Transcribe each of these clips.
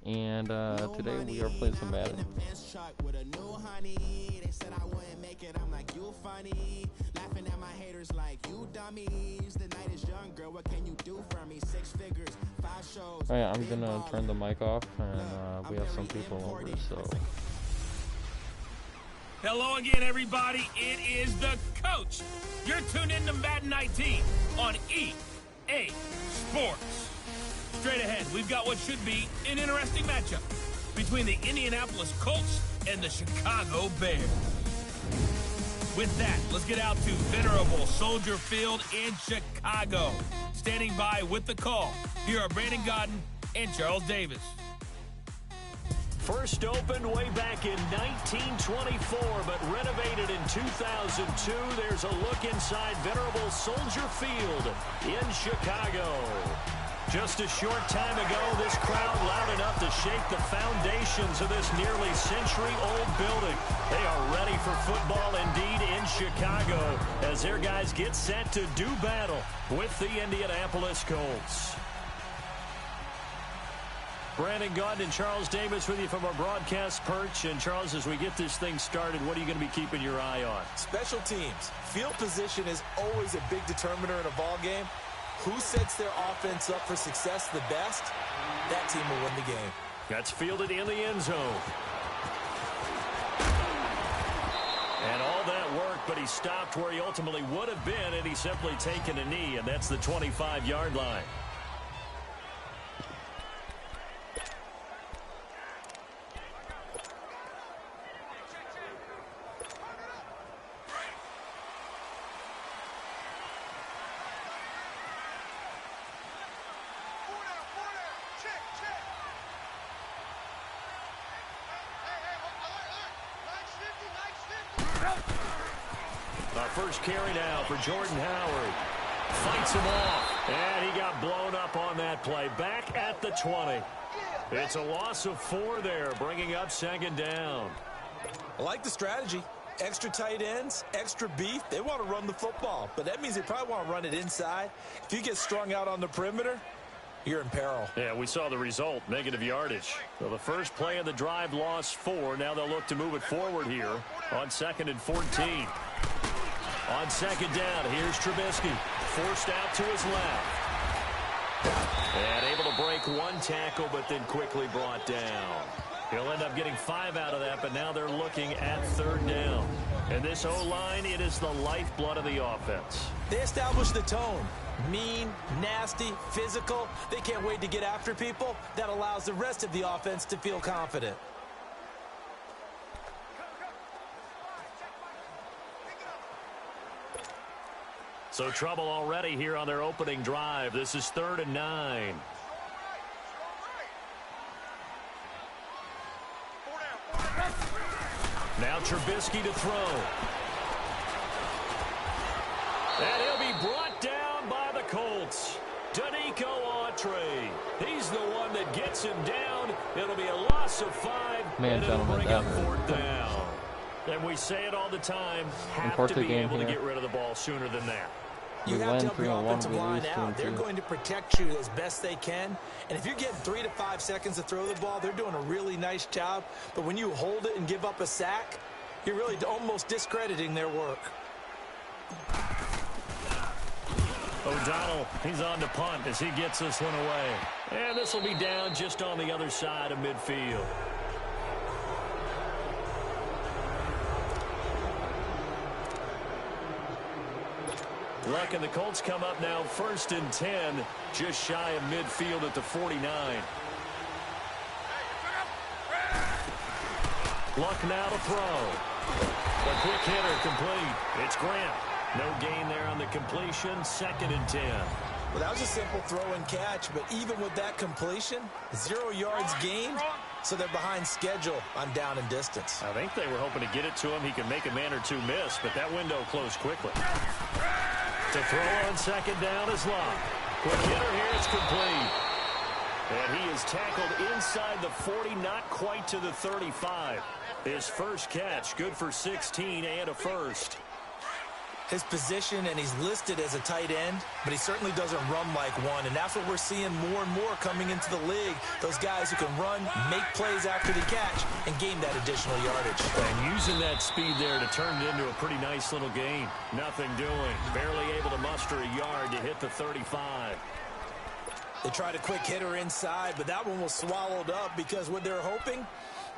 And today we are playing some Madden. Alright, I'm gonna turn the mic off, and we have some people over, so. Hello again, everybody. It is the coach. You're tuned in to Madden 19 on EA Sports. Straight ahead, we've got what should be an interesting matchup between the Indianapolis Colts and the Chicago Bears. With that, let's get out to venerable Soldier Field in Chicago. Standing by with the call, here are Brandon Godden and Charles Davis. First opened way back in 1924, but renovated in 2002. There's a look inside venerable Soldier Field in Chicago. Just a short time ago, this crowd loud enough to shake the foundations of this nearly century-old building. They are ready for football indeed in Chicago as their guys get set to do battle with the Indianapolis Colts. Brandon Gaudin and Charles Davis with you from our broadcast perch. And Charles, as we get this thing started, what are you going to be keeping your eye on? Special teams. Field position is always a big determiner in a ball game. Who sets their offense up for success the best, that team will win the game. That's fielded in the end zone. And all that work, but he stopped where he ultimately would have been, and he's simply taken a knee, and that's the 25-yard line. Our first carry now for Jordan Howard. Fights him off. And he got blown up on that play. Back at the 20. It's a loss of 4 there, bringing up second down. I like the strategy. Extra tight ends, extra beef. They want to run the football, but that means they probably want to run it inside. If you get strung out on the perimeter, you're in peril. Yeah, we saw the result, negative yardage. So the first play of the drive lost 4. Now they'll look to move it forward here on 2nd and 14. On second down, here's Trubisky. Forced out to his left. And able to break 1 tackle, but then quickly brought down. He'll end up getting 5 out of that, but now they're looking at 3rd down. And this O-line, it is the lifeblood of the offense. They establish the tone. Mean, nasty, physical. They can't wait to get after people. That allows the rest of the offense to feel confident. So trouble already here on their opening drive. This is 3rd and 9. Now Trubisky to throw. And he'll be brought down by the Colts. Danico Autry. He's the one that gets him down. It'll be a loss of 5. Man, and it'll bring up gentlemen, 4th down. And we say it all the time, have to be able to get rid of the ball sooner than that. You have to help your offensive line out. They're going to protect you as best they can. And if you're getting 3 to 5 seconds to throw the ball, they're doing a really nice job. But when you hold it and give up a sack, you're really almost discrediting their work. O'Donnell, he's on to punt as he gets this one away. And this will be down just on the other side of midfield. Luck and the Colts come up now 1st and 10, just shy of midfield at the 49. Luck now to throw. A quick hitter complete. It's Grant. No gain there on the completion. 2nd and 10. Well, that was a simple throw and catch, but even with that completion, 0 yards gained, so they're behind schedule on down and distance. I think they were hoping to get it to him. He can make a man or 2 miss, but that window closed quickly. To throw on 2nd down is Locke. Quick hitter here, it's complete. And he is tackled inside the 40, not quite to the 35. His first catch, good for 16 and a first. his position, and he's listed as a tight end, but he certainly doesn't run like one, and that's what we're seeing more and more coming into the league. Those guys who can run, make plays after the catch, and gain that additional yardage. And using that speed there to turn it into a pretty nice little gain. Nothing doing. Barely able to muster a yard to hit the 35. They tried a quick hitter inside, but that one was swallowed up because what they're hoping,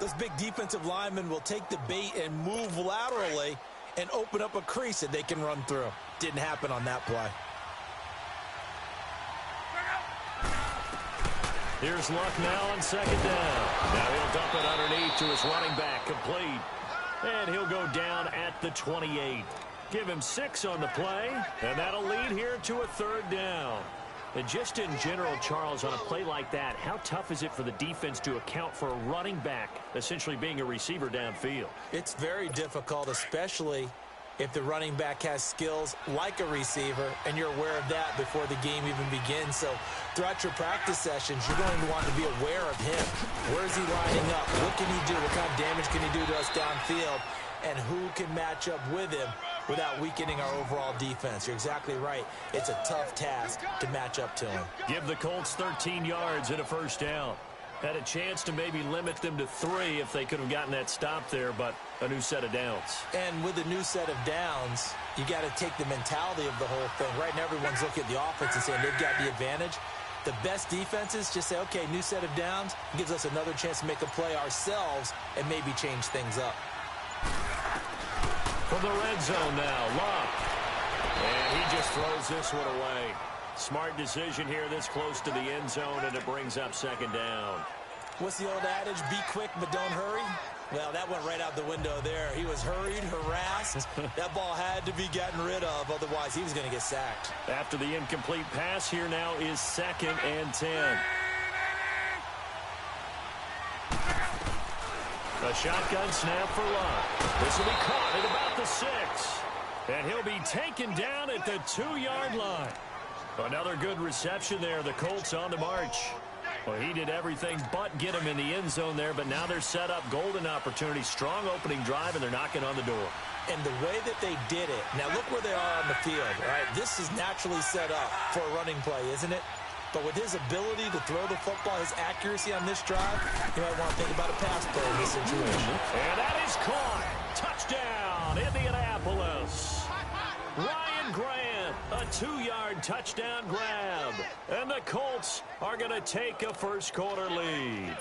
those big defensive linemen will take the bait and move laterally and open up a crease that they can run through. Didn't happen on that play. Here's Luck now on second down. Now he'll dump it underneath to his running back, complete. And he'll go down at the 28. Give him 6 on the play, and that'll lead here to a third down. And just in general, Charles, on a play like that, how tough is it for the defense to account for a running back essentially being a receiver downfield? It's very difficult, especially if the running back has skills like a receiver, and you're aware of that before the game even begins. So throughout your practice sessions, you're going to want to be aware of him. Where is he lining up? What can he do? What kind of damage can he do to us downfield? And who can match up with him without weakening our overall defense? You're exactly right. It's a tough task to match up to him. Give the Colts 13 yards and a first down. Had a chance to maybe limit them to 3 if they could have gotten that stop there, but a new set of downs. And with a new set of downs, you got to take the mentality of the whole thing. Right now, everyone's looking at the offense and saying they've got the advantage. The best defenses just say, okay, new set of downs gives us another chance to make a play ourselves and maybe change things up. From the red zone now, Luck. And he just throws this one away. Smart decision here this close to the end zone, and it brings up second down. What's the old adage? Be quick, but don't hurry. Well, that went right out the window there. He was hurried, harassed. That ball had to be gotten rid of, otherwise he was going to get sacked. After the incomplete pass, here now is 2nd and 10. A shotgun snap for Luck. This will be caught at about the 6. And he'll be taken down at the 2-yard line. Another good reception there. The Colts on the march. Well, he did everything but get him in the end zone there, but now they're set up. Golden opportunity, strong opening drive, and they're knocking on the door. And the way that they did it, now look where they are on the field, right? This is naturally set up for a running play, isn't it? But with his ability to throw the football, his accuracy on this drive, you might want to think about a pass play in this situation. And that is caught. Touchdown, Indianapolis. Ryan Grant, a 2-yard touchdown grab. And the Colts are going to take a first-quarter lead.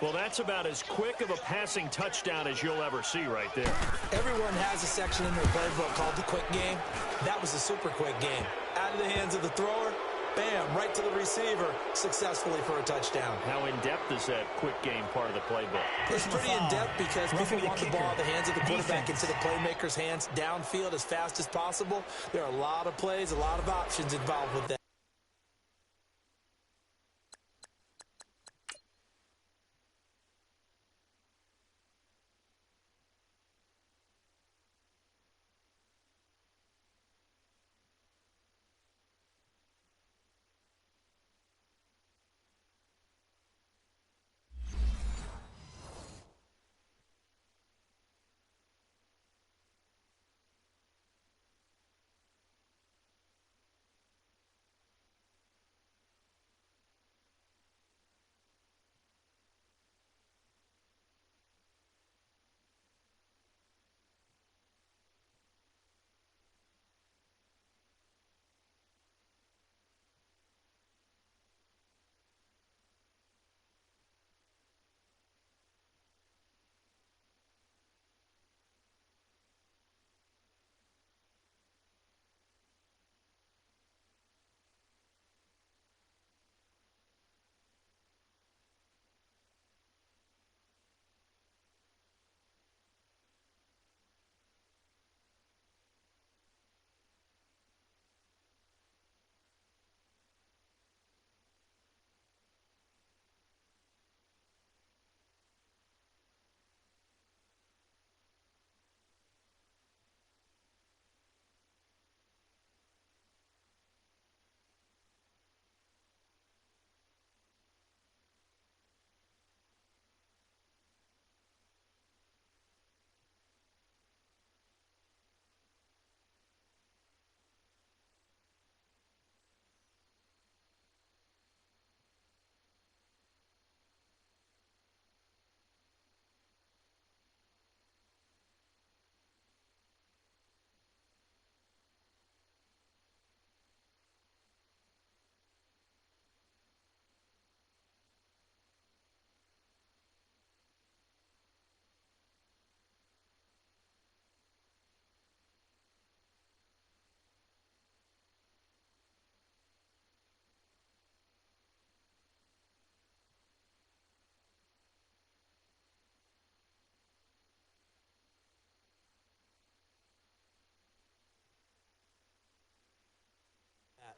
Well, that's about as quick of a passing touchdown as you'll ever see right there. Everyone has a section in their playbook called the quick game. That was a super quick game. Out of the hands of the thrower, bam, right to the receiver, successfully for a touchdown. How in-depth is that quick game part of the playbook? It's pretty in-depth because people want the ball in the hands of the quarterback into the playmaker's hands downfield as fast as possible. There are a lot of plays, a lot of options involved with that.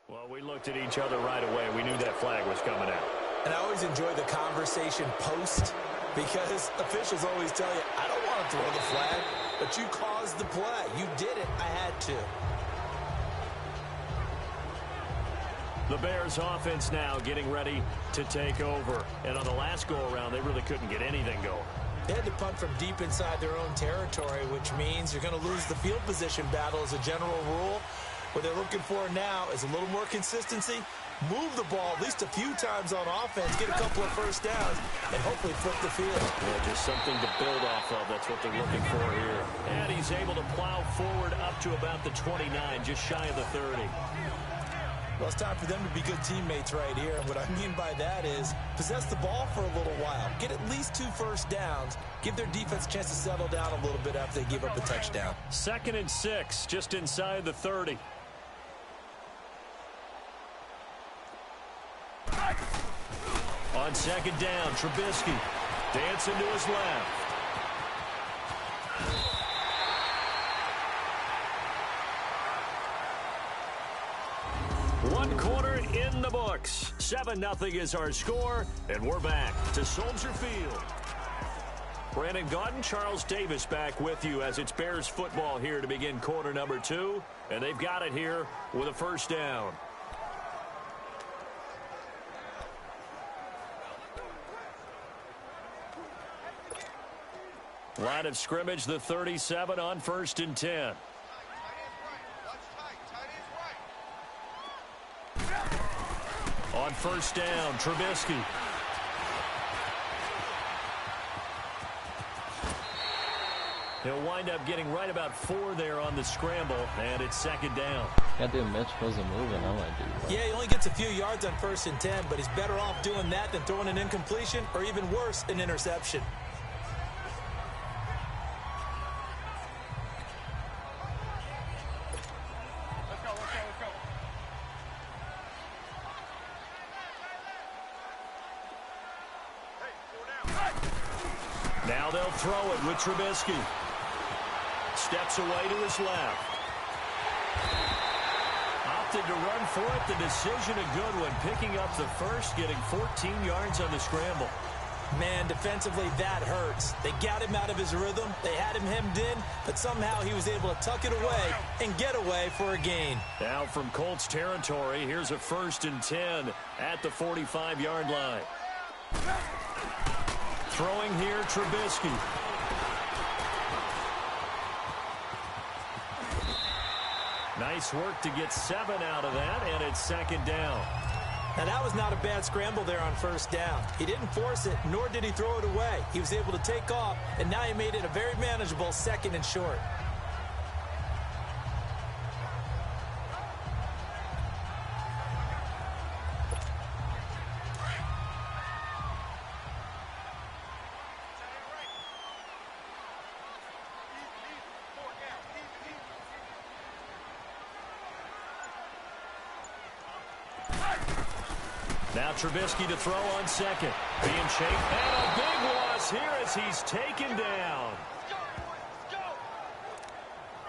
Well, we looked at each other right away. We knew that flag was coming out. And I always enjoy the conversation post because officials always tell you, I don't want to throw the flag, but you caused the play. You did it. I had to. The Bears offense now getting ready to take over. And on the last go-around, they really couldn't get anything going. They had to punt from deep inside their own territory, which means you're going to lose the field position battle as a general rule. What they're looking for now is a little more consistency, move the ball at least a few times on offense, get a couple of first downs, and hopefully flip the field. Yeah, just something to build off of. That's what they're looking for here. And he's able to plow forward up to about the 29, just shy of the 30. Well, it's time for them to be good teammates right here. And what I mean by that is possess the ball for a little while. Get at least 2 first downs. Give their defense a chance to settle down a little bit after they give up a touchdown. 2nd and 6, just inside the 30. On 2nd down, Trubisky dancing to his left. One quarter in the books. 7-0 is our score, and we're back to Soldier Field. Brandon Gaudin, Charles Davis back with you as it's Bears football here to begin quarter number 2, and they've got it here with a first down. Line of scrimmage, the 37 on 1st and 10. On 1st down, Trubisky. He'll wind up getting right about 4 there on the scramble, and it's 2nd down. Goddamn, Mitch wasn't moving. I might do that. Yeah, he only gets a few yards on 1st and 10, but he's better off doing that than throwing an incompletion or even worse, an interception. Now they'll throw it with Trubisky. Steps away to his left. Opted to run for it. The decision a good one. Picking up the first, getting 14 yards on the scramble. Man, defensively, that hurts. They got him out of his rhythm. They had him hemmed in, but somehow he was able to tuck it away and get away for a gain. Now from Colts territory, here's a 1st and 10 at the 45-yard line. Throwing here, Trubisky. Nice work to get 7 out of that, and it's 2nd down. Now, that was not a bad scramble there on 1st down. He didn't force it, nor did he throw it away. He was able to take off, and now he made it a very manageable 2nd and short. Now Trubisky to throw on 2nd. Being chased. And a big loss here as he's taken down.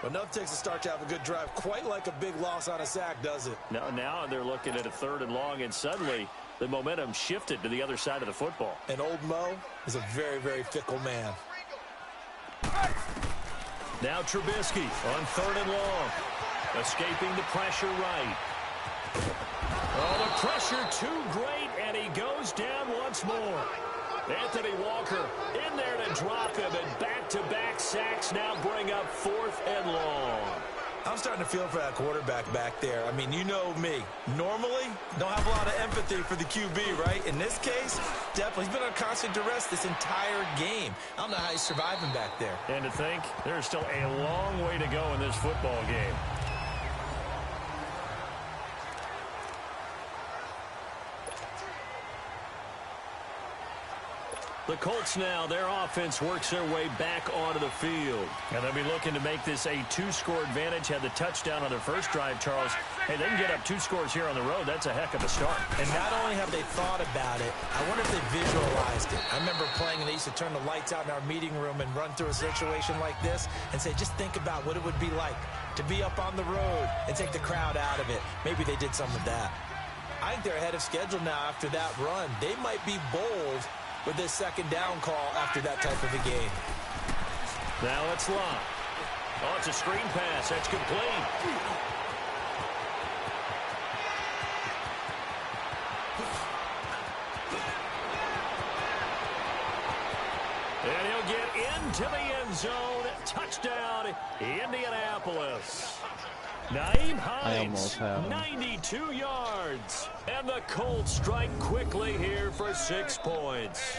But enough takes a start to have a good drive. Quite like a big loss on a sack, does it? Now they're looking at a 3rd and long, and suddenly the momentum shifted to the other side of the football. And old Mo is a very, very fickle man. Now Trubisky on 3rd and long. Escaping the pressure right. Oh, the pressure too great, and he goes down once more. Anthony Walker in there to drop him, and back-to-back sacks now bring up 4th and long. I'm starting to feel for that quarterback back there. I mean, you know me. Normally, don't have a lot of empathy for the QB, right? In this case, definitely. He's been on constant duress this entire game. I don't know how he's surviving back there. And to think, there's still a long way to go in this football game. The Colts now, their offense works their way back onto the field. And they'll be looking to make this a 2-score advantage. Had the touchdown on their first drive, Charles. Hey, they can get up 2 scores here on the road. That's a heck of a start. And not only have they thought about it, I wonder if they visualize against it. I remember playing and they used to turn the lights out in our meeting room and run through a situation like this and say, just think about what it would be like to be up on the road and take the crowd out of it. Maybe they did some of that. I think they're ahead of schedule now after that run. They might be bold with this second down call after that type of a game. Now it's Locke. Oh, it's a screen pass. That's complete. And he'll get into the end zone. Touchdown, Indianapolis. Naeem Hines, 92 yards. And the Colts strike quickly here for 6 points.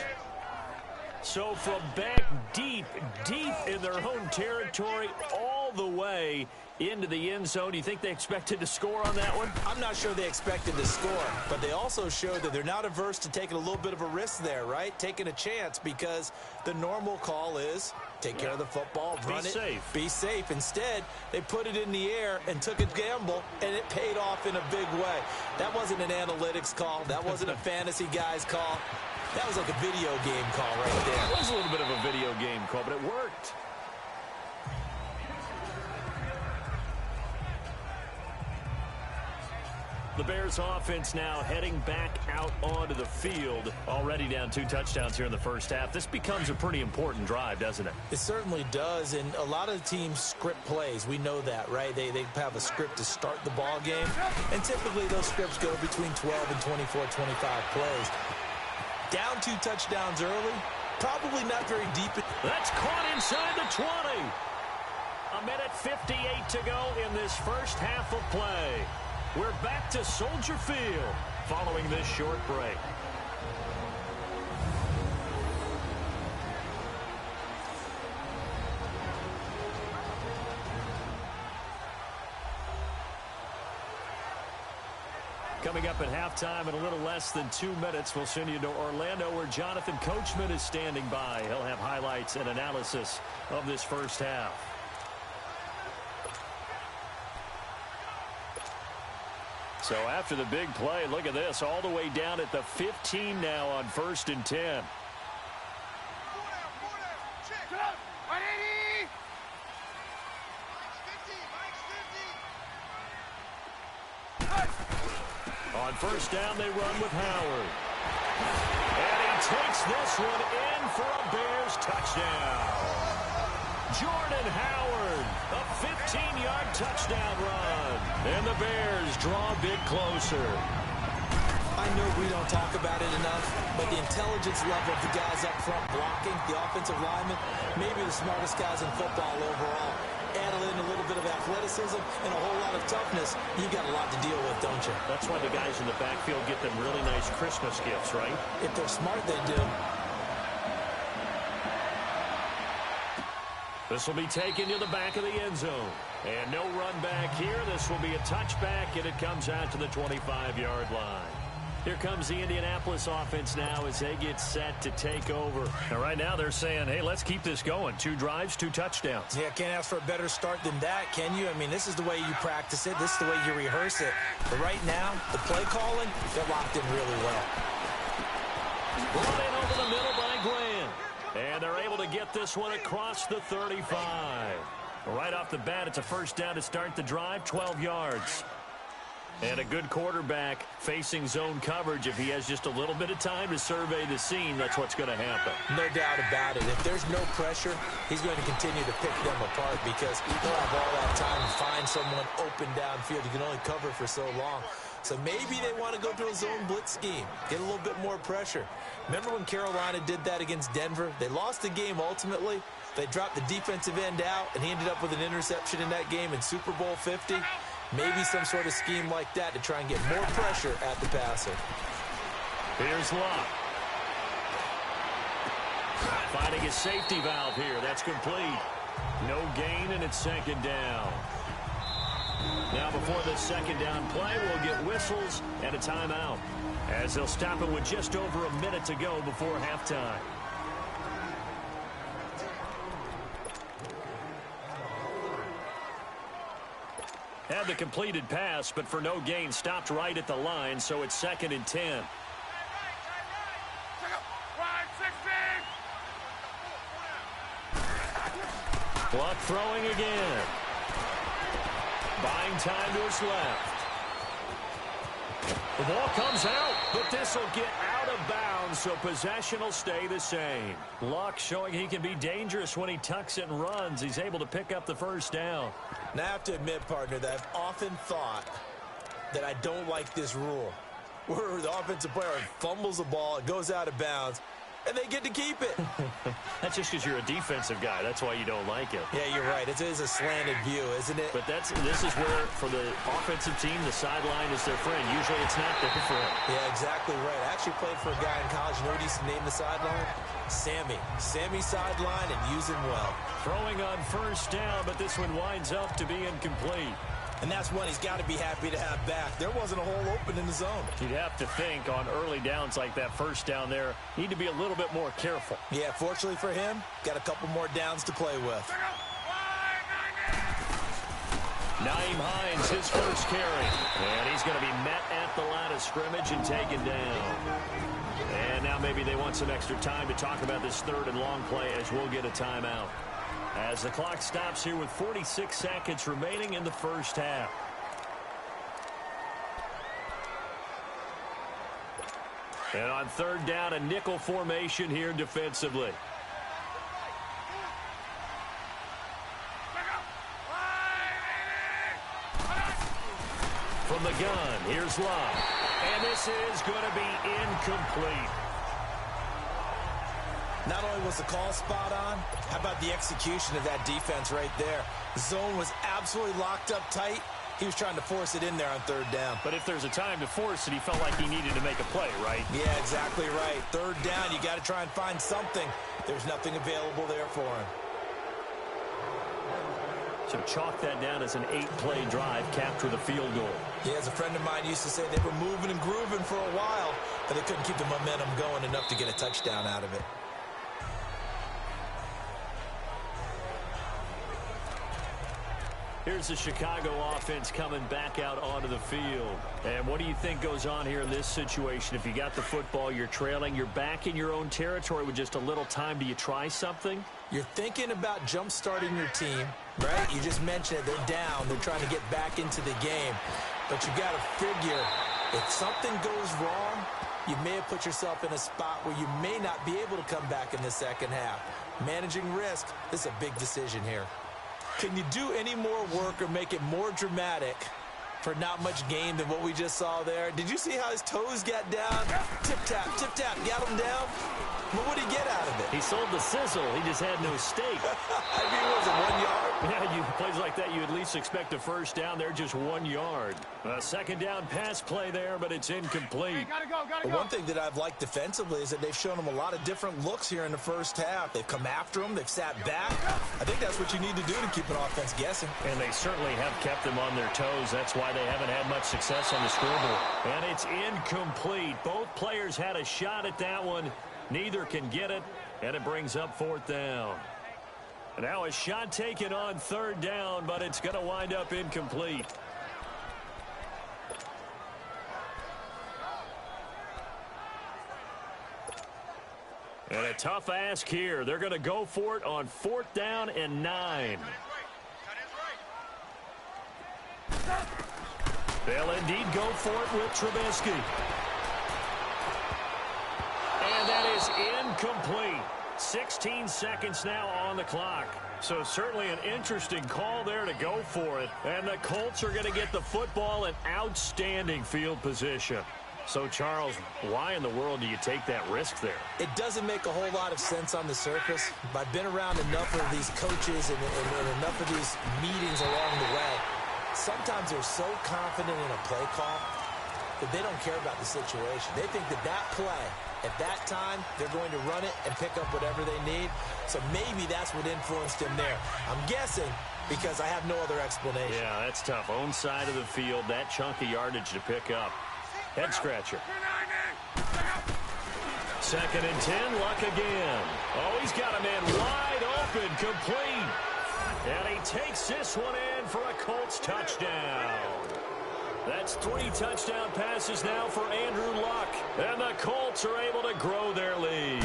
So from back deep in their own territory, all the way into the end zone, do you think they expected to score on that one? I'm not sure they expected to score, but they also showed that they're not averse to taking a little bit of a risk there, right? Taking a chance, because the normal call is take care of the football, run it, be safe. Instead, they put it in the air and took a gamble, and it paid off in a big way. That wasn't an analytics call. That wasn't a fantasy guy's call. That was like a video game call right there. It was a little bit of a video game call, but it worked. The Bears offense now heading back out onto the field. Already down 2 touchdowns here in the first half. This becomes a pretty important drive, doesn't it? It certainly does, and a lot of the teams script plays. We know that, right? They have a script to start the ball game, and typically those scripts go between 12 and 24, 25 plays. Down 2 touchdowns early, probably not very deep. That's caught inside the 20. A minute 58 to go in this first half of play. We're back to Soldier Field following this short break. Coming up at halftime in a little less than 2 minutes, we'll send you to Orlando where Jonathan Coachman is standing by. He'll have highlights and analysis of this first half. So after the big play, look at this, all the way down at the 15 now on 1st and 10. On first down, they run with Howard. And he takes this one in for a Bears touchdown. Jordan Howard, a 15-yard touchdown run. And the Bears draw a bit closer. I know we don't talk about it enough, but the intelligence level of the guys up front blocking, the offensive linemen, maybe the smartest guys in football overall. Add in a little bit of athleticism and a whole lot of toughness, you got a lot to deal with, don't you? That's why the guys in the backfield get them really nice Christmas gifts, right? If they're smart, they do. This will be taken to the back of the end zone. And no run back here. This will be a touchback, and it comes out to the 25-yard line. Here comes the Indianapolis offense now as they get set to take over. And right now they're saying, hey, let's keep this going. 2 drives, 2 touchdowns. Yeah, can't ask for a better start than that, can you? I mean, this is the way you practice it. This is the way you rehearse it. But right now, the play calling, they're locked in really well. Brought in over the middle by Grant. And they're able to get this one across the 35. Right off the bat, it's a first down to start the drive, 12 yards. And a good quarterback facing zone coverage. If he has just a little bit of time to survey the scene, that's what's going to happen. No doubt about it. If there's no pressure, he's going to continue to pick them apart because he'll have all that time to find someone open downfield. You can only cover for so long. So maybe they want to go to a zone blitz scheme, get a little bit more pressure. Remember when Carolina did that against Denver? They lost the game ultimately. They dropped the defensive end out, and he ended up with an interception in that game in Super Bowl 50. Maybe some sort of scheme like that to try and get more pressure at the passer. Here's Locke. Finding a safety valve here. That's complete. No gain, and it's second down. Now before the second down play, we'll get whistles and a timeout, as they'll stop it with just over a minute to go before halftime. Had the completed pass, but for no gain, stopped right at the line, so it's 2nd and 10. Luck throwing again. Buying time to his left. The ball comes out, but this will get out of bounds, so possession will stay the same. Luck showing he can be dangerous when he tucks it and runs. He's able to pick up the first down. Now I have to admit, partner, that I've often thought that I don't like this rule, where the offensive player fumbles the ball, it goes out of bounds, and they get to keep it. That's just because you're a defensive guy. That's why you don't like it. Yeah, you're right. It is a slanted view, isn't it? But this is where, for the offensive team, the sideline is their friend. Usually it's not their friend. Yeah, exactly right. I actually played for a guy in college. You know what he used to name the sideline? Sammy. Sammy sideline, and use him well. Throwing on first down, but this one winds up to be incomplete. And that's one he's got to be happy to have back. There wasn't a hole open in the zone. You'd have to think on early downs like that first down there, need to be a little bit more careful. Yeah, fortunately for him, got a couple more downs to play with. Nyheim Hines, his first carry. And he's going to be met at the line of scrimmage and taken down. And now maybe they want some extra time to talk about this third and long play as we'll get a timeout. As the clock stops here with 46 seconds remaining in the first half. And on third down, a nickel formation here defensively. From the gun, here's Love. And this is going to be incomplete. Not only was the call spot on, how about the execution of that defense right there? The zone was absolutely locked up tight. He was trying to force it in there on third down. But if there's a time to force it, he felt like he needed to make a play, right? Yeah, exactly right. Third down, you got to try and find something. There's nothing available there for him. So chalk that down as an 8-play drive capped with a field goal. Yeah, as a friend of mine used to say, they were moving and grooving for a while, but they couldn't keep the momentum going enough to get a touchdown out of it. Here's the Chicago offense coming back out onto the field. And what do you think goes on here in this situation? If you got the football, you're trailing, you're back in your own territory with just a little time. Do you try something? You're thinking about jump-starting your team, right? You just mentioned it. They're down. They're trying to get back into the game. But you got to figure, if something goes wrong, you may have put yourself in a spot where you may not be able to come back in the second half. Managing risk, this is a big decision here. Can you do any more work or make it more dramatic for not much gain than what we just saw there? Did you see how his toes got down? Tip-tap, got him down. But what did he get out of it? He sold the sizzle. He just had no steak. I mean, was it 1 yard? Yeah, plays like that, you at least expect a first down there, just 1 yard. A second down pass play there, but it's incomplete. Hey, gotta go. One thing that I've liked defensively is that they've shown him a lot of different looks here in the first half. They've come after him. They've sat back. I think that's what you need to do to keep an offense guessing. And they certainly have kept them on their toes. That's why they haven't had much success on the scoreboard. And it's incomplete. Both players had a shot at that one. Neither can get it, and it brings up fourth down. And now a shot taken on third down, but it's going to wind up incomplete. And a tough ask here. They're going to go for it on fourth down and 9. They'll indeed go for it with Trubisky. And that is incomplete. 16 seconds now on the clock. So certainly an interesting call there to go for it. And the Colts are going to get the football in outstanding field position. So, Charles, why in the world do you take that risk there? It doesn't make a whole lot of sense on the surface. But I've been around enough of these coaches and enough of these meetings along the way. Sometimes they're so confident in a play call that they don't care about the situation. They think that that play, at that time, they're going to run it and pick up whatever they need. So maybe that's what influenced him there. I'm guessing because I have no other explanation. Yeah, that's tough. Own side of the field, that chunk of yardage to pick up. Head scratcher. Second and 10, Luck again. Oh, he's got a man wide open, complete. And he takes this one in for a Colts touchdown. That's 3 touchdown passes now for Andrew Luck. And the Colts are able to grow their lead.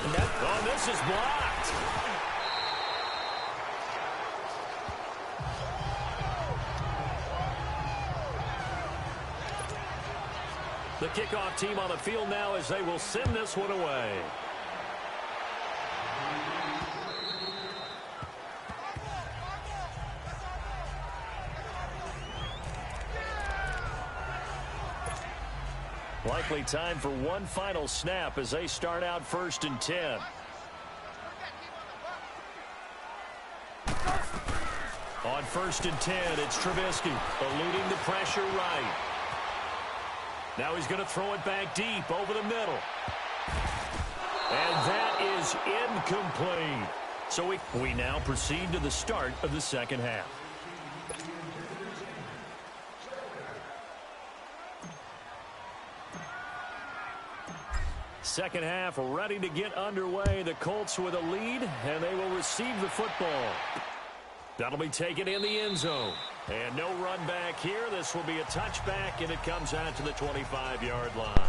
Oh, this is blocked. kickoff team on the field now as they will send this one away. Likely time for one final snap as they start out 1st and 10. On 1st and 10, it's Trubisky eluding the pressure right. Now he's going to throw it back deep over the middle. And that is incomplete. So we now proceed to the start of the second half. Second half ready to get underway. The Colts with a lead, and they will receive the football. That'll be taken in the end zone. And no run back here. This will be a touchback, and it comes out to the 25-yard line.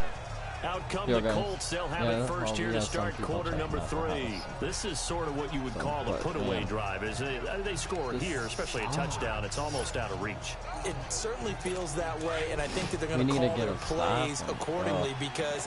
Out come the Colts. They'll have it first here to start quarter number 3. This is sort of what you would call a put-away drive, isn't it? They score here, especially a touchdown. It's almost out of reach. It certainly feels that way, and I think that they're going to call their plays accordingly because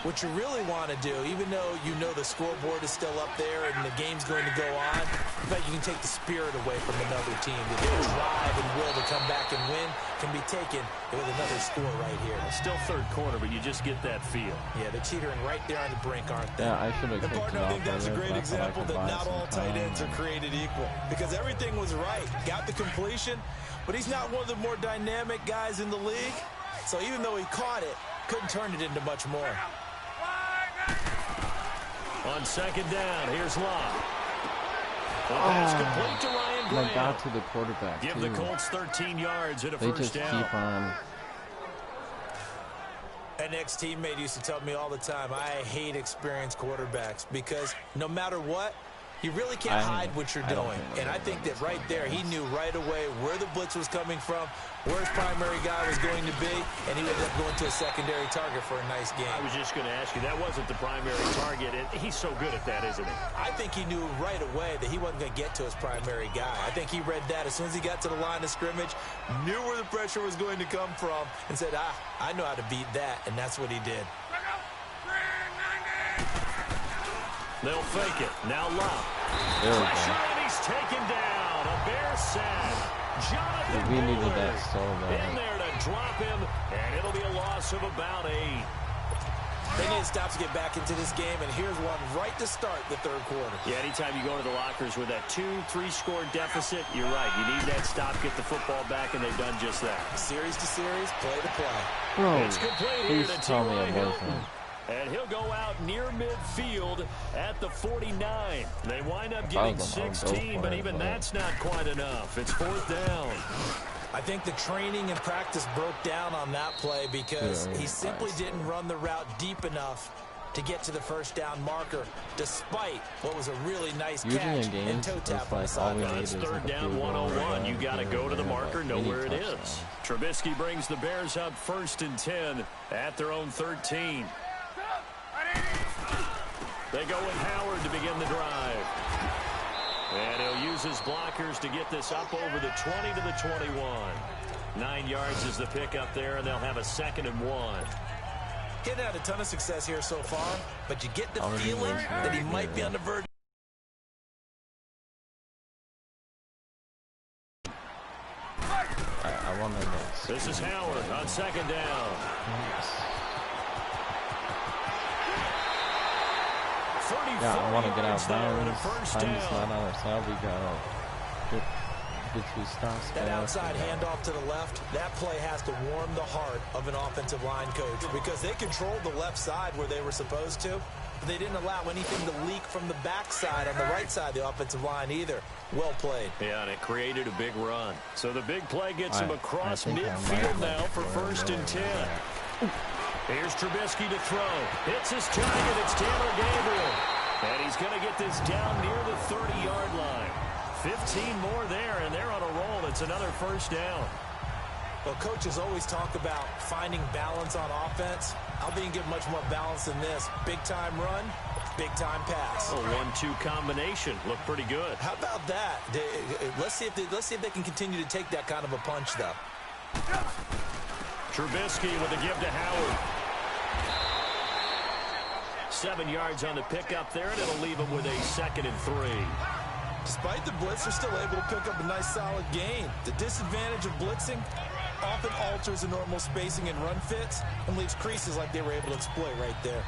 what you really want to do, even though you know the scoreboard is still up there and the game's going to go on, but you can take the spirit away from another team. Their drive and will to come back and win can be taken with another score right here. It's still third quarter, but you just get that feel. Yeah, they're teetering right there on the brink, aren't they? Yeah, I should have kicked it off. I think that's a great example that not all tight ends are created equal because everything was right. Got the completion, but he's not one of the more dynamic guys in the league. So even though he caught it, couldn't turn it into much more. On second down, here's Locke. The pass complete to Ryan Graham. They got to the quarterback, Give the Colts 13 yards and a they first down. They just keep on. An ex-teammate used to tell me all the time, I hate experienced quarterbacks because no matter what, you really can't hide what you're doing. And I think that right there, he knew right away where the blitz was coming from, where his primary guy was going to be, and he ended up going to a secondary target for a nice game. I was just going to ask you, that wasn't the primary target, and he's so good at that, isn't he? I think he knew right away that he wasn't going to get to his primary guy. I think he read that as soon as he got to the line of scrimmage, knew where the pressure was going to come from, and said, I know how to beat that, and that's what he did. They'll fake it. Now Locke. Pressure, and he's taken down. A Bear sack. Jonathan we needed that so bad. In there to drop him, and it'll be a loss of about 8. They need to stop to get back into this game, and here's one right to start the third quarter. Yeah, anytime you go to the lockers with that 2-3 score deficit, you're right. You need that stop, get the football back, and they've done just that. Series to series, play to play. Bro, it's complete here to T.Y. Hilton. And he'll go out near midfield at the 49. They wind up getting 16, but even that's not quite enough. It's 4th down. I think the training and practice broke down on that play because he simply didn't run the route deep enough to get to the first down marker, despite what was a really nice catch and toe tap on the sideline. It's 3rd down 101. You got to go to the marker, know where it is. Trubisky brings the Bears up 1st and 10 at their own 13. They go with Howard to begin the drive. And he'll use his blockers to get this up over the 20 to the 21. 9 yards is the pick up there, and they'll have a 2nd and 1. Getting had a ton of success here so far, but you get the feeling that he might be on the verge. I want to know. This is Howard on 2nd down. Yeah, I want to get out bounds. Time's not on our side. We got get 2 stops. That outside handoff to the left, that play has to warm the heart of an offensive line coach because they controlled the left side where they were supposed to, but they didn't allow anything to leak from the backside on the right side of the offensive line either. Well played. Yeah, and it created a big run. So the big play gets him across midfield now for 1st and 10. Here's Trubisky to throw. Hits his target. It's Taylor Gabriel. And he's going to get this down near the 30-yard line. 15 more there, and they're on a roll. It's another 1st down. Well, coaches always talk about finding balance on offense. I didn't get much more balance than this. Big-time run, big-time pass. A 1-2 combination. Looked pretty good. How about that? Let's see if they can continue to take that kind of a punch, though. Trubisky with a give to Howard. 7 yards on the pickup there, and it'll leave them with a 2nd and 3. Despite the blitz, they're still able to pick up a nice solid gain. The disadvantage of blitzing often alters the normal spacing and run fits and leaves creases like they were able to exploit right there.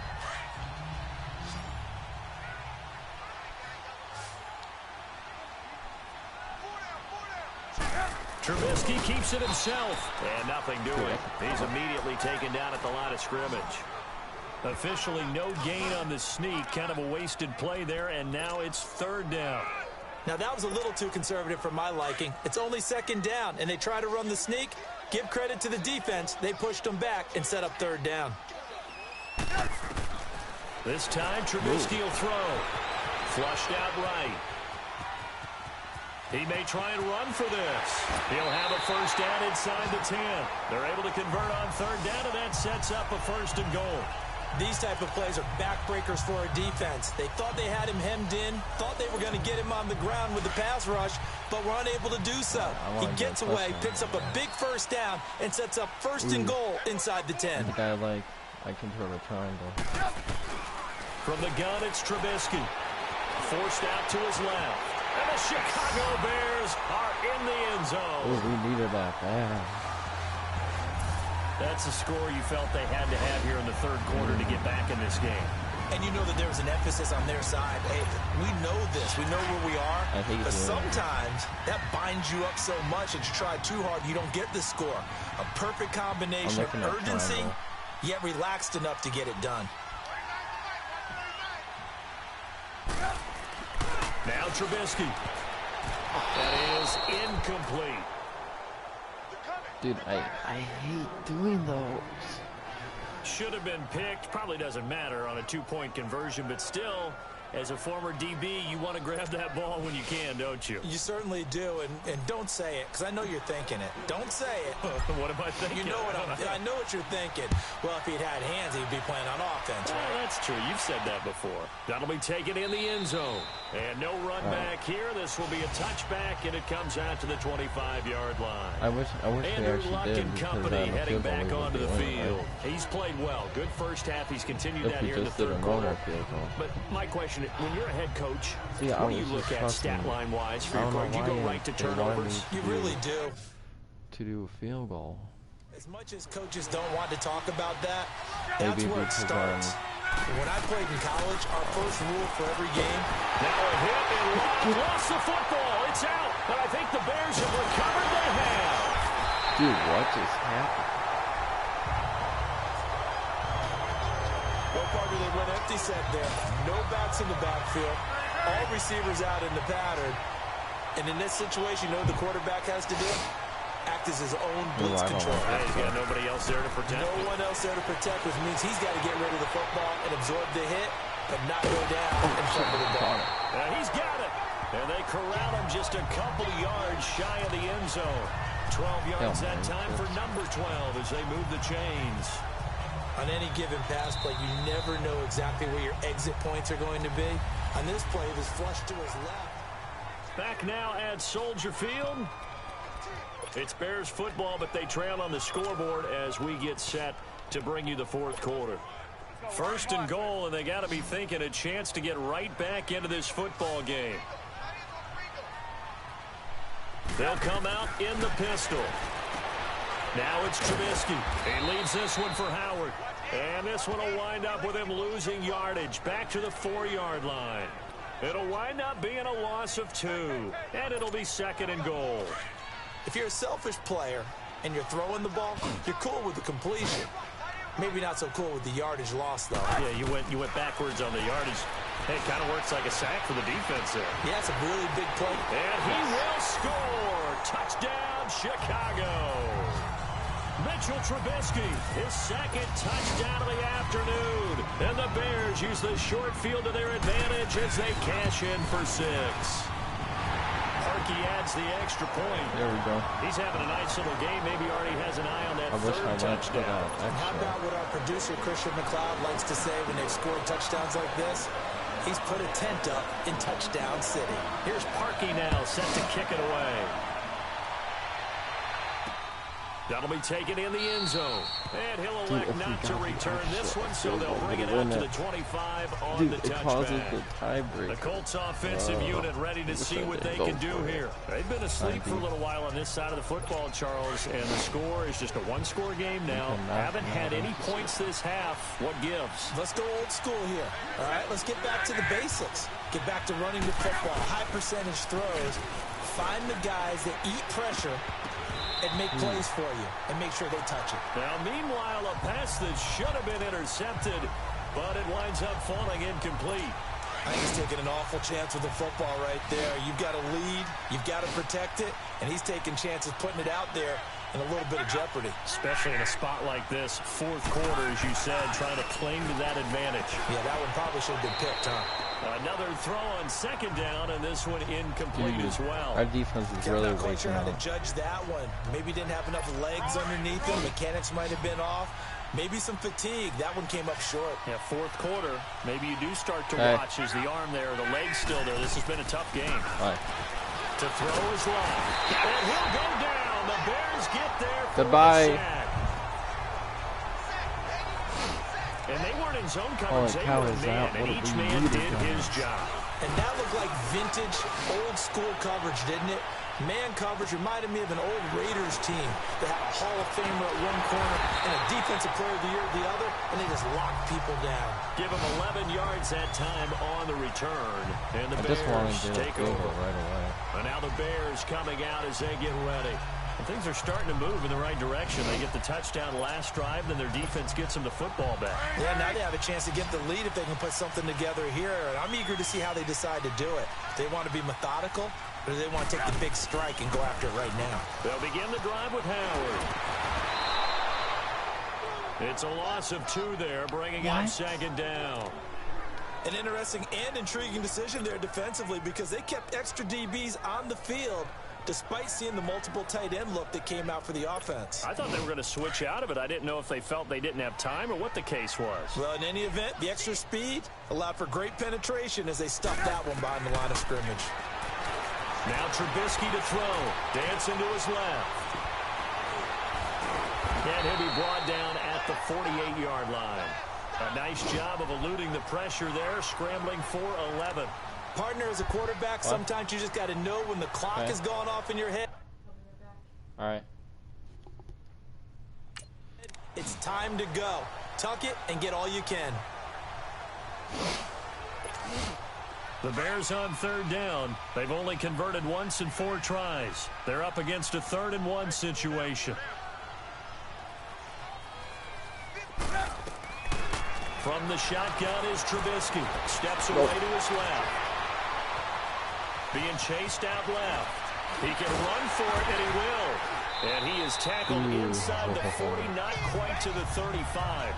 Trubisky keeps it himself, and nothing doing. He's immediately taken down at the line of scrimmage. Officially no gain on the sneak, kind of a wasted play there, and now it's 3rd down. Now that was a little too conservative for my liking. It's only 2nd down, and they try to run the sneak. Give credit to the defense. They pushed them back and set up 3rd down. This time, Trubisky will throw. Flushed out right. He may try and run for this. He'll have a 1st down inside the 10. They're able to convert on 3rd down, and that sets up a 1st and goal. These type of plays are backbreakers for a defense. They thought they had him hemmed in, thought they were going to get him on the ground with the pass rush, but were unable to do so. He gets away, picks up a big 1st down, and sets up 1st and goal inside the 10. The guy I control a triangle. From the gun, it's Trubisky. Forced out to his left. And the Chicago Bears are in the end zone. Ooh, we needed that bad. That's a score you felt they had to have here in the 3rd quarter to get back in this game. And you know that there was an emphasis on their side. Hey, we know this. We know where we are. But sometimes that binds you up so much that you try too hard, you don't get the score. A perfect combination of urgency, yet relaxed enough to get it done. Now Trubisky. That is incomplete. Dude, I hate doing those. Should have been picked. Probably doesn't matter on a 2-point conversion, but still, as a former DB, you want to grab that ball when you can, don't you? You certainly do, and don't say it, because I know you're thinking it. Don't say it. What am I thinking? You know what I know what you're thinking. Well, if he'd had hands, he'd be playing on offense, right? That's true. You've said that before. That'll be taken in the end zone. And no run back here. This will be a touchback, and it comes out to the 25-yard line. I wish Andrew Luck and company heading back onto the field. He's played well. Good first half. He's continued that here in the 3rd quarter. But my question, when you're a head coach, what do you look at stat line-wise for your card? Do you go right to turnovers? You really do. To do a field goal. As much as coaches don't want to talk about that, that's where it starts. When I played in college, our first rule for every game. Now a hit and lost the football. It's out. But I think the Bears have recovered. They have. Dude, what just happened? Go Parker, they went empty set there. No backs in the backfield. All receivers out in the pattern. And in this situation, you know what the quarterback has to do? Act as his own blitz control. He's got nobody else there to protect. No one else there to protect, which means he's got to get rid of the football and absorb the hit, but not go down and fumble the ball. He's got it. And they corral him just a couple of yards shy of the end zone. 12 yards that time for number 12 as they move the chains. On any given pass play, you never know exactly where your exit points are going to be. On this play, it was flushed to his left. Back now at Soldier Field. It's Bears football, but they trail on the scoreboard as we get set to bring you the 4th quarter. 1st and goal, and they got to be thinking a chance to get right back into this football game. They'll come out in the pistol. Now it's Trubisky. He leads this one for Howard. And this one will wind up with him losing yardage back to the 4-yard line. It'll wind up being a loss of 2, and it'll be 2nd and goal. If you're a selfish player and you're throwing the ball, you're cool with the completion. Maybe not so cool with the yardage loss, though. Yeah, you went backwards on the yardage. Hey, it kind of works like a sack for the defense there. Yeah, it's a really big play. And he will score. Touchdown, Chicago. Mitchell Trubisky, his 2nd touchdown of the afternoon. And the Bears use the short field to their advantage as they cash in for 6. Parkey adds the extra point. There we go. He's having a nice little game. Maybe already has an eye on that 3rd touchdown. How about what our producer, Christian McLeod, likes to say when they've scored touchdowns like this? He's put a tent up in Touchdown City. Here's Parkey now, set to kick it away. That'll be taken in the end zone. And he'll elect not to return this one, so they'll bring it out to the 25 on the touchback. The Colts offensive unit ready to see what they can do here. They've been asleep for a little while on this side of the football, Charles, and the score is just a one-score game now. Haven't had any points this half. What gives? Let's go old school here. All right, let's get back to the basics. Get back to running the football, high percentage throws. Find the guys that eat pressure and make plays for you, and make sure they touch it. Now, meanwhile, a pass that should have been intercepted, but it winds up falling incomplete. I think he's taking an awful chance with the football right there. You've got to lead, you've got to protect it, and he's taking chances putting it out there in a little bit of jeopardy. Especially in a spot like this, fourth quarter, as you said, trying to cling to that advantage. Yeah, that one probably should have been picked, huh? Another throw on second down, and this one incomplete as well. Our defense is really not quite waking sure how up. to judge that one. Maybe didn't have enough legs underneath him. Mechanics might have been off. Maybe some fatigue. That one came up short. Yeah, fourth quarter. Maybe you do start to watch as the arm there, the leg's still there. This has been a tough game. To throw is long. And he'll go down. The Bears get there for the sack. And they weren't in zone coverage. They were in man, and each man did his job. And that looked like vintage, old-school coverage, didn't it? Man coverage reminded me of an old Raiders team that had a Hall of Famer at one corner and a Defensive Player of the Year at the other, and they just locked people down. Give them 11 yards that time on the return. And the Bears take over right away. And now the Bears coming out as they get ready. And things are starting to move in the right direction. They get the touchdown last drive, then their defense gets them the football back. Yeah, now they have a chance to get the lead if they can put something together here. And I'm eager to see how they decide to do it. Do they want to be methodical, or do they want to take the big strike and go after it right now? They'll begin the drive with Howard. It's a loss of 2 there, bringing out second down. An interesting and intriguing decision there defensively because they kept extra DBs on the field despite seeing the multiple tight end look that came out for the offense. I thought they were going to switch out of it. I didn't know if they felt they didn't have time or what the case was. Well, in any event, the extra speed allowed for great penetration as they stuffed that one behind the line of scrimmage. Now Trubisky to throw. Dancing to his left. And he'll be brought down at the 48-yard line. A nice job of eluding the pressure there, scrambling for 11. Partner, as a quarterback, sometimes you just got to know when the clock is going off in your head. All right. It's time to go. Tuck it and get all you can. The Bears on third down. They've only converted once in 4 tries. They're up against a 3rd and 1 situation. From the shotgun is Trubisky. Steps away to his left. Being chased out left. He can run for it, and he will. And he is tackled inside the 40, not quite to the 35.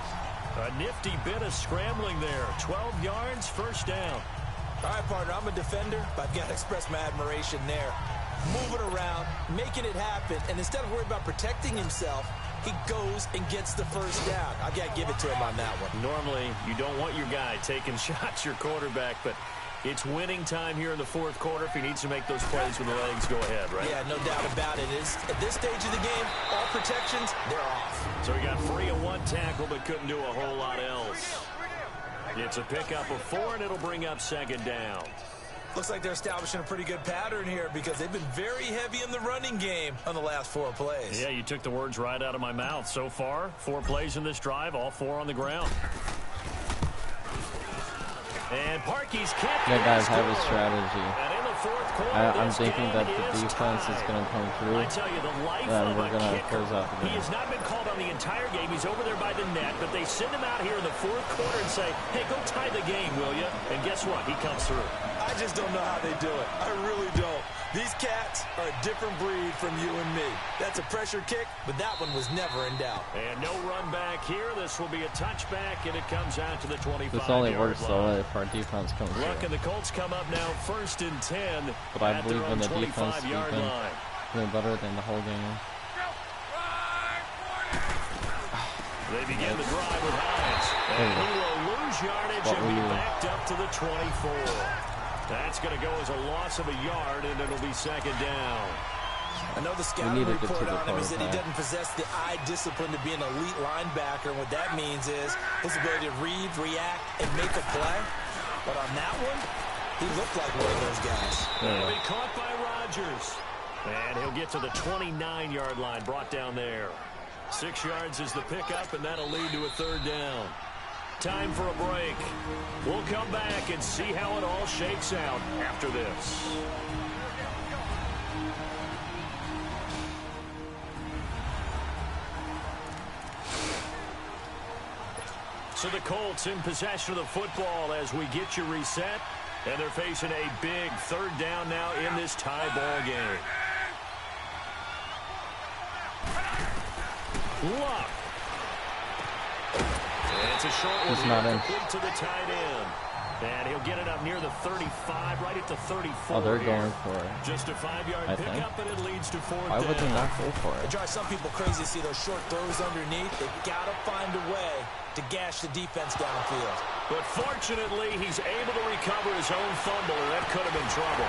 A nifty bit of scrambling there. 12 yards, first down. All right, partner, I'm a defender, but I've got to express my admiration there. Moving around, making it happen, and instead of worrying about protecting himself, he goes and gets the first down. I've got to give it to him on that one. Normally, you don't want your guy taking shots, your quarterback, but it's winning time here in the fourth quarter. If he needs to make those plays with the legs, go ahead, right? Yeah, no doubt about it. At this stage of the game, all protections, they're off. So he got free of 1 tackle, but couldn't do a whole lot else. It's a pickup of 4, and it'll bring up second down. Looks like they're establishing a pretty good pattern here because they've been very heavy in the running game on the last 4 plays. Yeah, you took the words right out of my mouth. So far, 4 plays in this drive, all 4 on the ground. And Parkey's kept that guys have a strategy. And in the fourth quarter, I'm thinking that the defense is going to come through. I tell you, the life and of we're going to close out the game. He has not been called on the entire game. He's over there by the net, but they send him out here in the fourth quarter and say, hey, go tie the game, will you? And guess what? He comes through. I just don't know how they do it. I really don't. These cats are a different breed from you and me. That's a pressure kick, but that one was never in doubt. And no run back here. This will be a touchback, and it comes out to the 25-yard line. This only works though if our defense comes through. Look, and the Colts come up now 1st and 10 but I at believe their in own the defense 25-yard line. Doing better than the whole game. They begin the drive with Hines. And he will lose yardage and be backed up to the 24. That's going to go as a loss of a yard, and it'll be second down. I know the scouting report on him is that he doesn't possess the eye discipline to be an elite linebacker. And what that means is his ability to read, react, and make a play. But on that one, he looked like one of those guys. He'll be caught by Rodgers. And he'll get to the 29-yard line, brought down there. 6 yards is the pickup, and that'll lead to a third down. Time for a break. We'll come back and see how it all shakes out after this. So the Colts in possession of the football as we get you reset. And they're facing a big third down now in this tie ball game. Luck. It's a short one here, complete to the tight end. And he'll get it up near the 35, right at the 34. Oh, they're going for it. Just a 5-yard pickup, and it leads to fourth down. Why would they not go for it? It drives some people crazy to see those short throws underneath. They've got to find a way to gash the defense downfield. But fortunately, he's able to recover his own fumble, and that could have been trouble.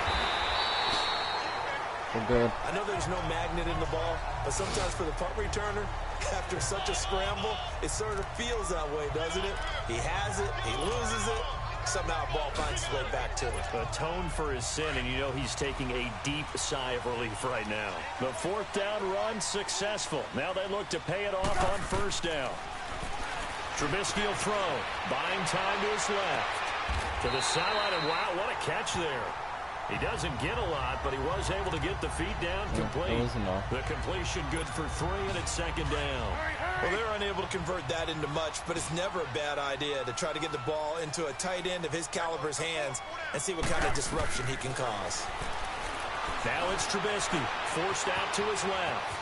We're good. I know there's no magnet in the ball, but sometimes for the punt returner, after such a scramble, it sort of feels that way, doesn't it? He has it, he loses it, somehow the ball finds its way back to him. Atone for his sin, and you know he's taking a deep sigh of relief right now. The fourth down run successful. Now they look to pay it off on first down. Trubisky will throw, buying time to his left. To the sideline, and wow, what a catch there. He doesn't get a lot, but he was able to get the feet down complete. The completion good for 3, and it's second down. Well, they're unable to convert that into much, but it's never a bad idea to try to get the ball into a tight end of his caliber's hands and see what kind of disruption he can cause. Now it's Trubisky, forced out to his left.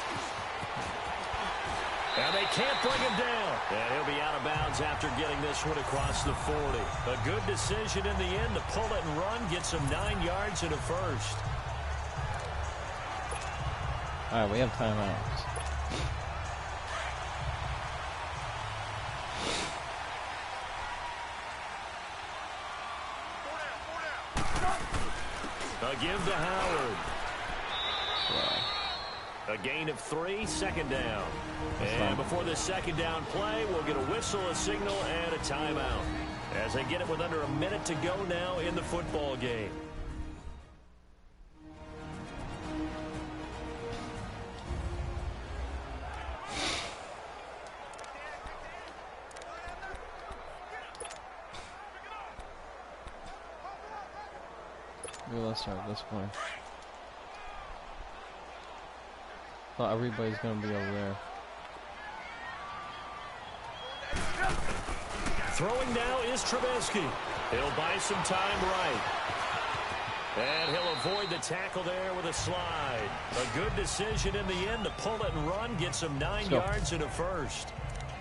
And they can't bring him down. And he'll be out of bounds after getting this one across the 40. A good decision in the end to pull it and run, get some 9 yards and a first. All right, we have timeouts. A give to Howard. A gain of 3, second down. And before the second down play, we'll get a whistle, a signal, and a timeout. As they get it with under a minute to go now in the football game. Let's start this point. Thought everybody's gonna be over there. Throwing now is Trubisky. He'll buy some time right. And he'll avoid the tackle there with a slide. A good decision in the end to pull it and run, get some 9 yards and a first.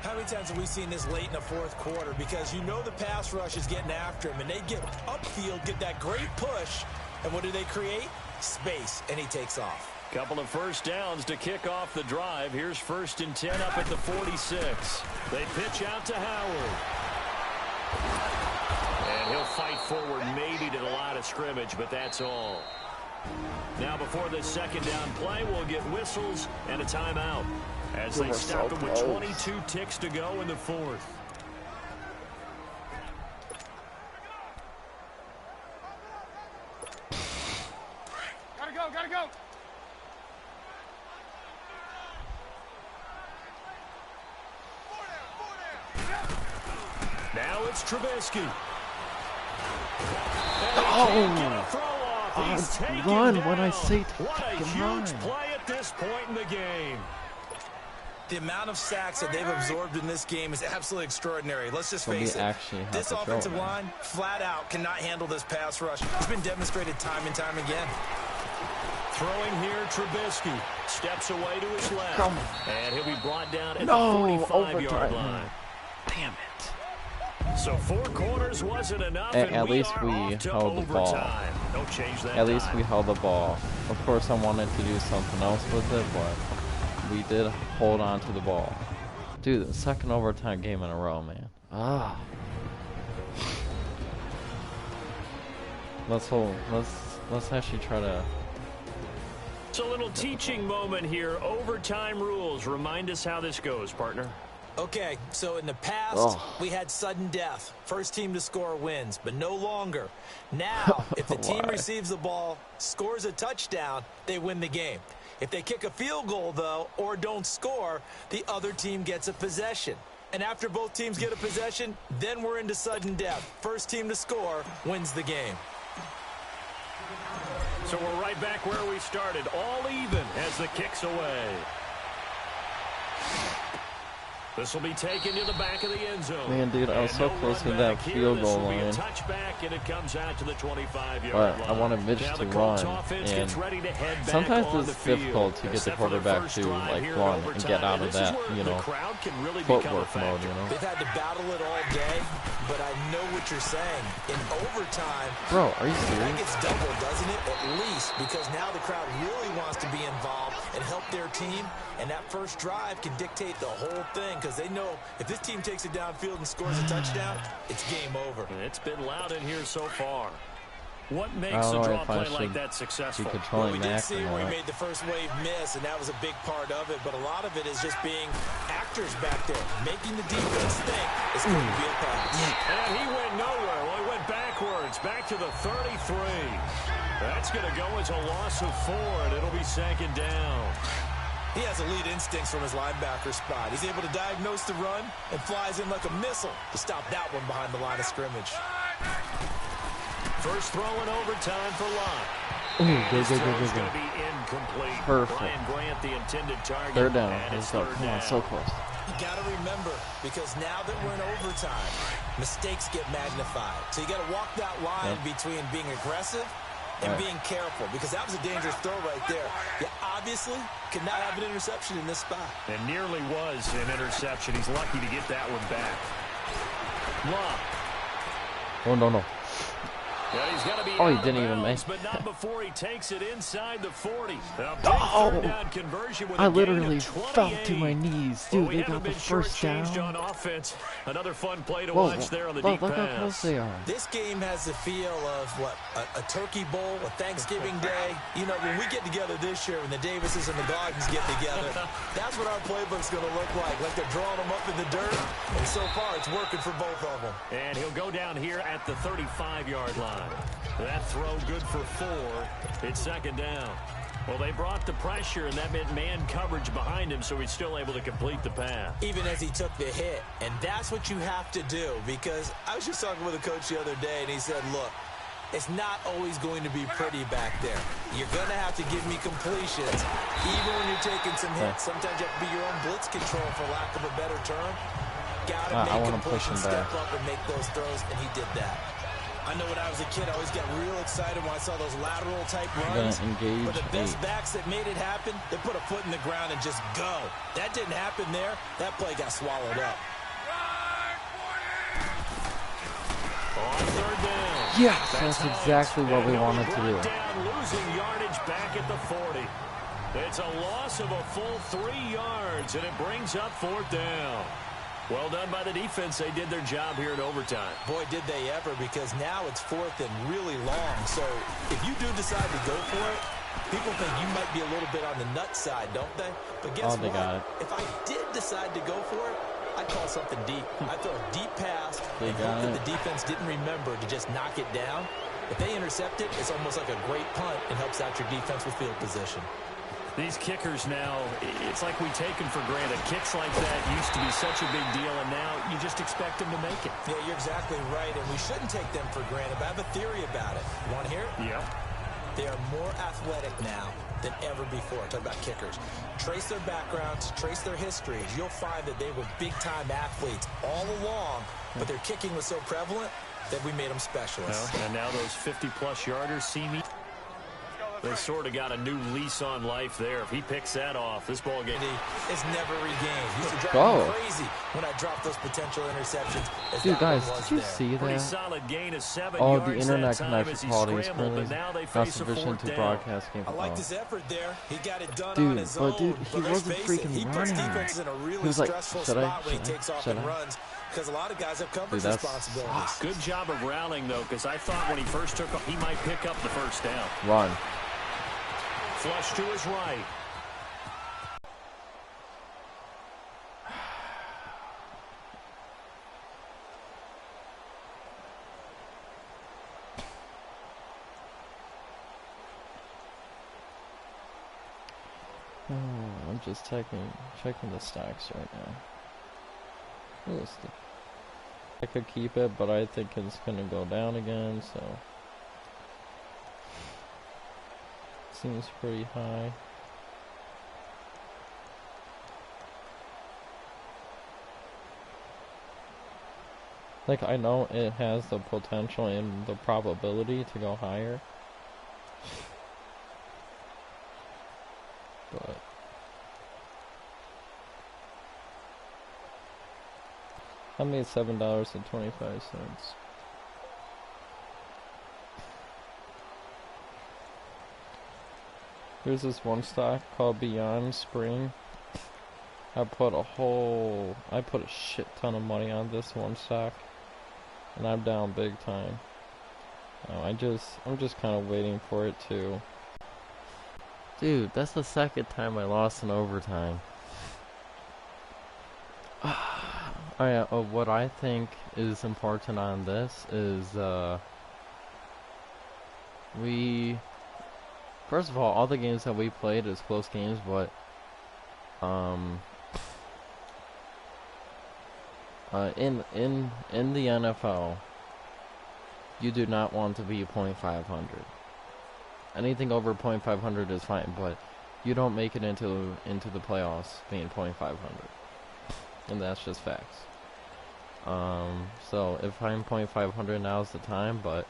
How many times have we seen this late in the fourth quarter? Because you know the pass rush is getting after him, and they get upfield, get that great push, and what do they create? Space, and he takes off. Couple of first downs to kick off the drive. Here's 1st and 10 up at the 46. They pitch out to Howard. And he'll fight forward maybe to the line of scrimmage, but that's all. Now before the second down play, we'll get whistles and a timeout as they stop it with 22 ticks to go in the fourth. Gotta go. Now it's Trubisky. Run when I say what a huge play at this point in the game. The amount of sacks that they've absorbed in this game is absolutely extraordinary. Let's just face it. This offensive line, flat out, cannot handle this pass rush. It's been demonstrated time and time again. Throwing here, Trubisky steps away to his left. And he'll be brought down at the 45-yard line. Damn it. So 4 quarters wasn't enough, at least we held the ball. Don't change that. At least we held the ball. Of course, I wanted to do something else with it, but we did hold on to the ball. Dude, the second overtime game in a row, man. Let's actually try to So a little teaching moment here. Overtime rules. Remind us how this goes, partner. Okay, so in the past, we had sudden death. First team to score wins, but no longer. Now, if the team receives the ball, scores a touchdown, they win the game. If they kick a field goal, though, or don't score, the other team gets a possession. And after both teams get a possession, then we're into sudden death. First team to score wins the game. So we're right back where we started, all even as the kick's away. This will be taken to the back of the end zone. Man, dude, I was so close to that field goal line. Touchback, and it comes out to the 25-yard line. I wanted Mitch to run, and sometimes it's difficult to get the quarterback to like run and get out of that, you know, footwork mode, you know. They've had to battle it all day, but I know what you're saying. In overtime, bro, are you serious? That gets doubled, doesn't it? At least, because now the crowd really wants to be involved and help their team, and that first drive can dictate the whole thing. Because they know if this team takes it downfield and scores a touchdown, it's game over. It's been loud in here so far. What makes a draw play like that successful? Well, we did see where he made the first wave miss, and that was a big part of it. But a lot of it is just being actors back there, making the defense think it's going to be a pass. And he went nowhere. Well, he went backwards, back to the 33. That's going to go as a loss of 4, and it'll be second down. He has elite instincts from his linebacker spot. He's able to diagnose the run and flies in like a missile to stop that one behind the line of scrimmage. First throw in overtime for Locke. Go. It's going to be incomplete. Perfect. Brian Grant, the intended target. Third down. Let's go. Come on, so close. You got to remember, because now that we're in overtime, mistakes get magnified. So you got to walk that line between being aggressive and being careful, because that was a dangerous throw right there. You obviously cannot have an interception in this spot. And nearly was an interception. He's lucky to get that one back. Locke. Oh, no. Well, he's got to be he didn't even make it. But not before he takes it inside the 40. I literally fell to my knees. Dude, they got the first down. On offense. Another fun play to watch there on the deep look pass. how close they are. This game has the feel of, a Turkey Bowl, a Thanksgiving Day. You know, when we get together this year, when the Davises and the Gardens get together, that's what our playbook's going to look like they're drawing them up in the dirt. And so far, it's working for both of them. And he'll go down here at the 35-yard line. That throw good for 4. It's second down. Well, they brought the pressure, and that meant man coverage behind him, so he's still able to complete the pass. Even as he took the hit. And that's what you have to do, because I was just talking with a coach the other day, and he said, look, it's not always going to be pretty back there. You're going to have to give me completions, even when you're taking some hits. Sometimes you have to be your own blitz control, for lack of a better term. Got to make completions, step up and make those throws, and he did that. I know when I was a kid, I always got real excited when I saw those lateral-type runs. But the best backs that made it happen, they put a foot in the ground and just go. That didn't happen there. That play got swallowed up. On third down. Yes, that's exactly what we wanted to do. Losing yardage back at the 40. It's a loss of a full 3 yards, and it brings up fourth down. Well done by the defense. They did their job here in overtime. Boy, did they ever, because now it's fourth and really long. So if you do decide to go for it, people think you might be a little bit on the nut side, don't they? But guess what? If I did decide to go for it, I'd call something deep. I'd throw a deep pass and hope that the defense didn't remember to just knock it down. If they intercept it, it's almost like a great punt and helps out your defense with field position. These kickers now, it's like we take them for granted. Kicks like that used to be such a big deal, and now you just expect them to make it. Yeah, you're exactly right, and we shouldn't take them for granted, but I have a theory about it. You want to hear it? Yeah. They are more athletic now than ever before. Talk about kickers. Trace their backgrounds, trace their histories. You'll find that they were big-time athletes all along, but their kicking was so prevalent that we made them specialists. Well, and now those 50-plus yarders see me. They sort of got a new lease on life there. If he picks that off, this ball game is never regained. He used to drive me crazy when I dropped those potential interceptions. Dude, guys, did you see that? Solid gain of 7 oh, yards the internet connection quality is currently not sufficient to broadcast game. I liked his effort there. He got it done dude, on his own. Dude, he wasn't freaking he running. He puts defense in a really stressful spot when he takes off and runs. Because a lot of guys have coverage responsibilities. Good job of rallying, though, because I thought when he first took off, he might pick up the first down. Run. Flush to his right. I'm just checking the stocks right now. I could keep it, but I think it's gonna go down again, so seems pretty high. Like, I know it has the potential and the probability to go higher, but I made $7.25. There's this one stock called Beyond Spring. I put a shit ton of money on this one stock, and I'm down big time. I'm just kind of waiting for it to. Dude, that's the second time I lost in overtime. Alright, what I think is important on this is, first of all the games that we played is close games, but, in the NFL, you do not want to be .500. Anything over .500 is fine, but you don't make it into the playoffs being .500. And that's just facts. So if I'm .500, now's the time, but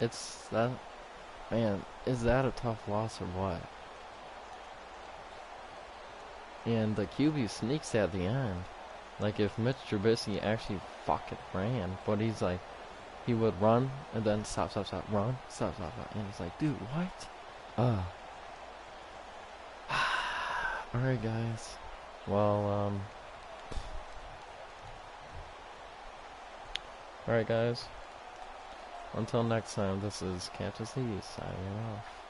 it's that, man, is that a tough loss or what? And the QB sneaks at the end. Like, if Mitch Trubisky actually fucking ran, but he's like, he would run and then stop, run, stop, and it's like, dude, what? Alright, guys. Well, alright, guys. Until next time, this is Catch a Sea signing off.